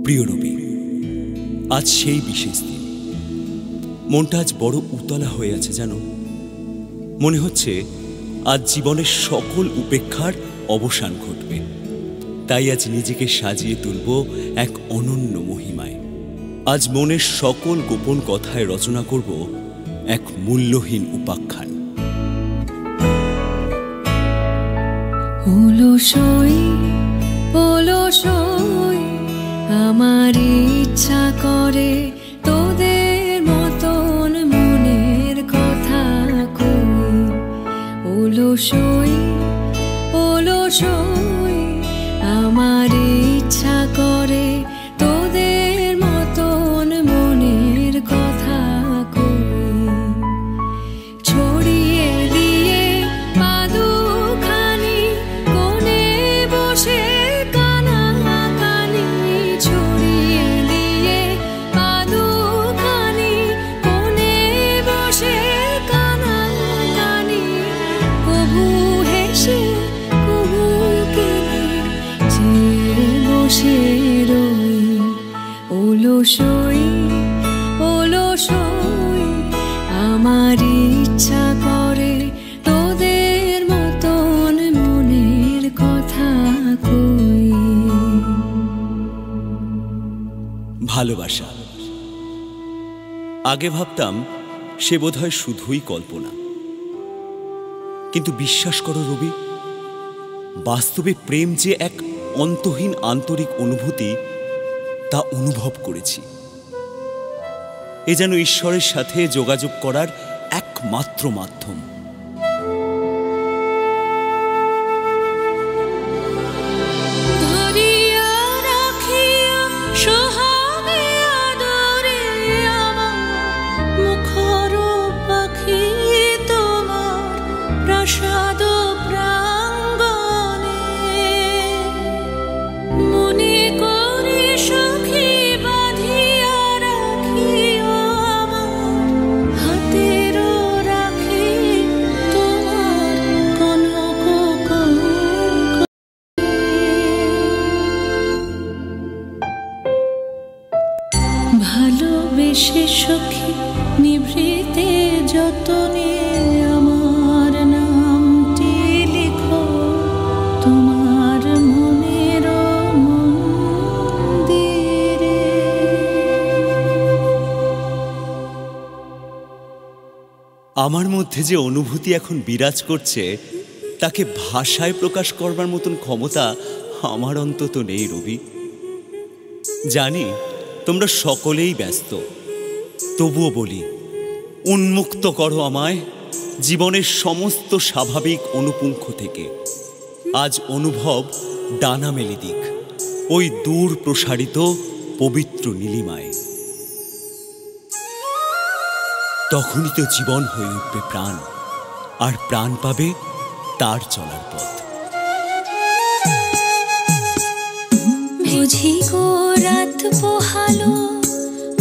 প্রিয় রবি, আজ সেই বিশেষ দিন। মনটা আজ বড় উতলা হয়ে আছে জানো। মনে হচ্ছে আজ জীবনের সকল উপেক্ষার অবসান ঘটবে। তাই আজ নিজেকে সাজিয়ে তুলব এক অনন্য মহিমায়। আজ মনের সকল গোপন কথায় রচনা করব এক মূল্যহীন উপাখ্যান। আমার ইচ্ছা করে তোদের মতন মনের কথা কই। ওলসই আমার ইচ্ছা করে তোদের মতন মনের কথা কই। ছড়িয়ে দিয়ে পাদুখানি কোণে বসে ওলসই আমার ইচ্ছা করে তোদের মতন মনের কথা কই। ভালোবাসা। আগে ভাবতাম সে বোধহয় শুধুই কল্পনা, কিন্তু বিশ্বাস করো রবি, বাস্তবে প্রেম যে এক অন্তহীন আন্তরিক অনুভূতি তা অনুভব করেছি। এ যেন ঈশ্বরের সাথে যোগাযোগ করার একমাত্র মাধ্যম। ভালোবেসে সখী নিভৃতে যতনে আমার নামটি লিখো তোমার মনের মন্দিরে। আমার মধ্যে যে অনুভূতি এখন বিরাজ করছে তাকে ভাষায় প্রকাশ করবার মতন ক্ষমতা আমার অন্তত নেই রবি। জানি তোমরা সকলেই ব্যস্ত, তবুও বলি, উন্মুক্ত করো আমায় জীবনের সমস্ত স্বাভাবিক অনুপুঙ্খ থেকে। আজ অনুভব ডানা মেলে দিক ওই দূর প্রসারিত পবিত্র নীলিমায়। তখনই তো জীবন হয়ে উঠবে প্রাণ, আর প্রাণ পাবে তার চলার পথ। বুঝি গো রাত পোহালো,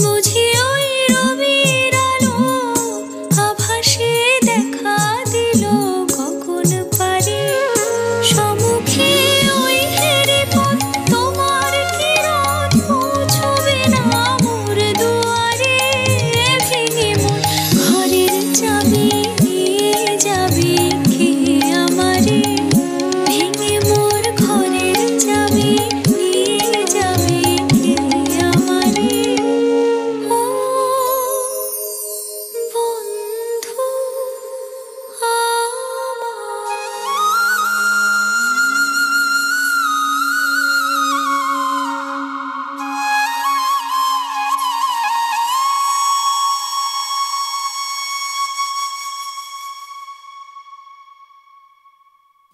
বুঝি ওই রবির আলো আভাসে দেখা দিল কখন পারে। সম্মুখে ওই হেরি পথ তোমার কিরণ পৌঁছবে না মোর দুয়ারে। ভেঙে মোর ঘরের চাবি নিয়ে যাবি কে আমারে। ভেঙে মোর ঘরের চাবি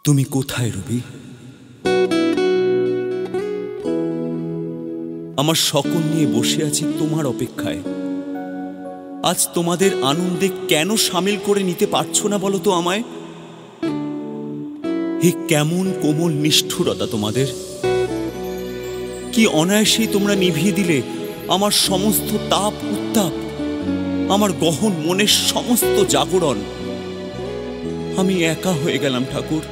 তুমি কোথায় রবি? আমার সকল নিয়ে বসে আছি তোমার অপেক্ষায়। আজ তোমাদের আনন্দে কেন সামিল করে নিতে পারছো না বলো তো আমায়? হে কেমন কোমল নিষ্ঠুরতা তোমাদের! কি অনায়াসেই তোমরা নিভিয়ে দিলে আমার সমস্ত তাপ উত্তাপ, আমার গহন মনের সমস্ত জাগরণ। আমি একা হয়ে গেলাম ঠাকুর,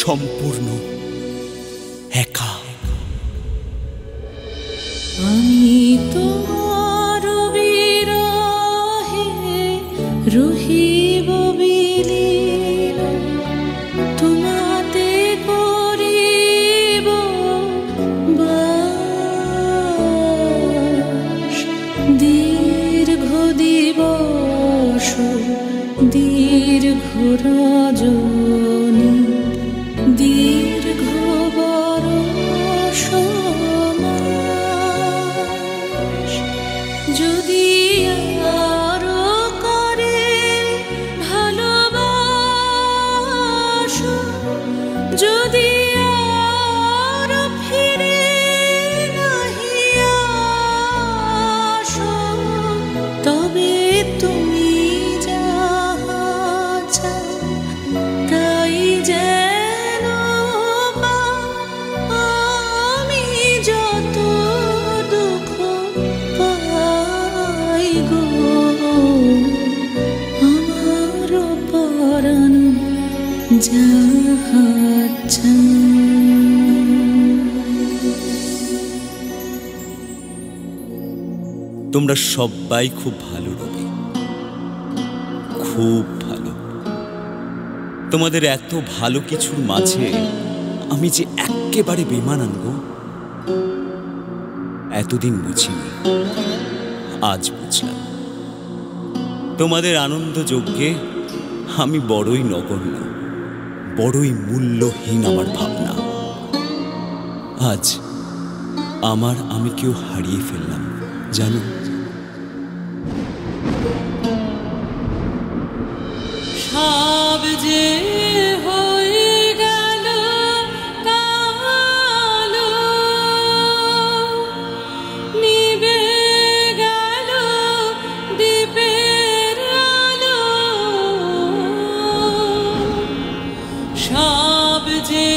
সম্পূর্ণ একা। যাচ্ছেন। তোমরা সবাই খুব ভালো রবি, খুব ভালো। তোমাদের এত ভালো কিছুর মাঝে আমি যে একেবারে বেমানান গো, এতদিন বুঝিনি, আজ বুঝলাম। তোমাদের আনন্দ যজ্ঞে আমি বড়ই নগণ্য, বড়ই মূল্যহীন আমার ভাবনা। আজ আমি কেউ হারিয়ে ফেললাম জানো। সব যে হয়ে গেল কালো, নিভে গেল দ্বীপের আলো, সব যে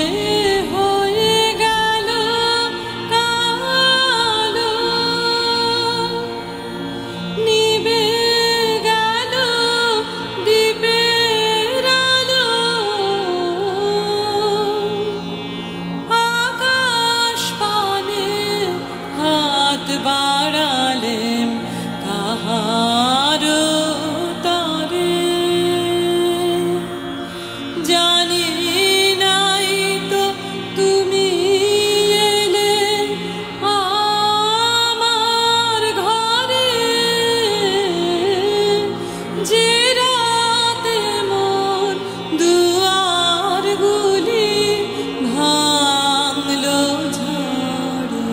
হয়ে গেল কালো, নিভে গেল দ্বীপের আলো, আকাশ পানে হাত বাড়ালেম কাহারো তরে, জানি নাই তো তুমি এলে আমার ঘরে, যে রাতে মোর দুয়ারগুলি ভাঙলো ঝড়ে।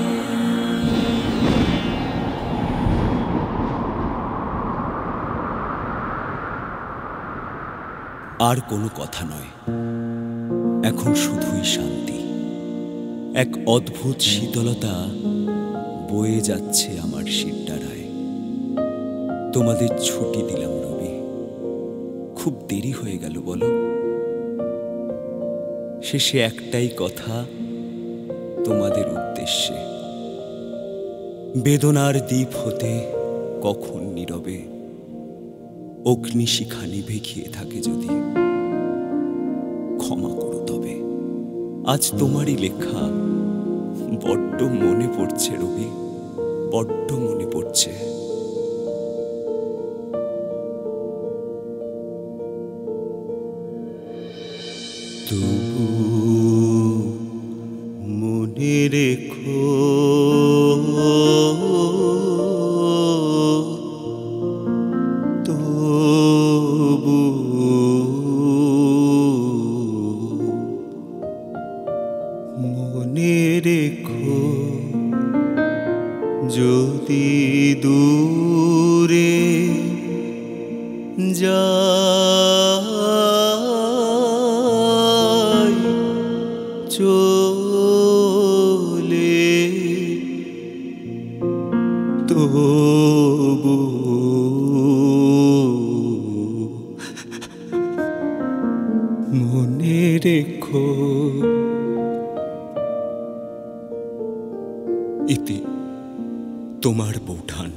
আর কোনো কথা নয়, এখন শুধুই শান্তি। এক অদ্ভুত শীতলতা বয়ে যাচ্ছে আমার শিরদাঁড়ায়। তোমাদের ছুটি দিলাম রবি, খুব দেরি হয়ে গেল বলো। শেষে একটাই কথা তোমাদের উদ্দেশ্যে, বেদনার দ্বীপ হতে কখন নীরবে অগ্নিশিখা নিভে গিয়ে থাকে যদি, ক্ষমা করো তবে। আজ তোমারই লেখা বড্ড মনে পড়ছে রবি, বড্ড মনে পড়ছে। তবু মনে রেখো তবু মনে রেখো, যদি দূরে যাই চলে, তবু মনে রেখো। ইতি তোমার বৌঠান।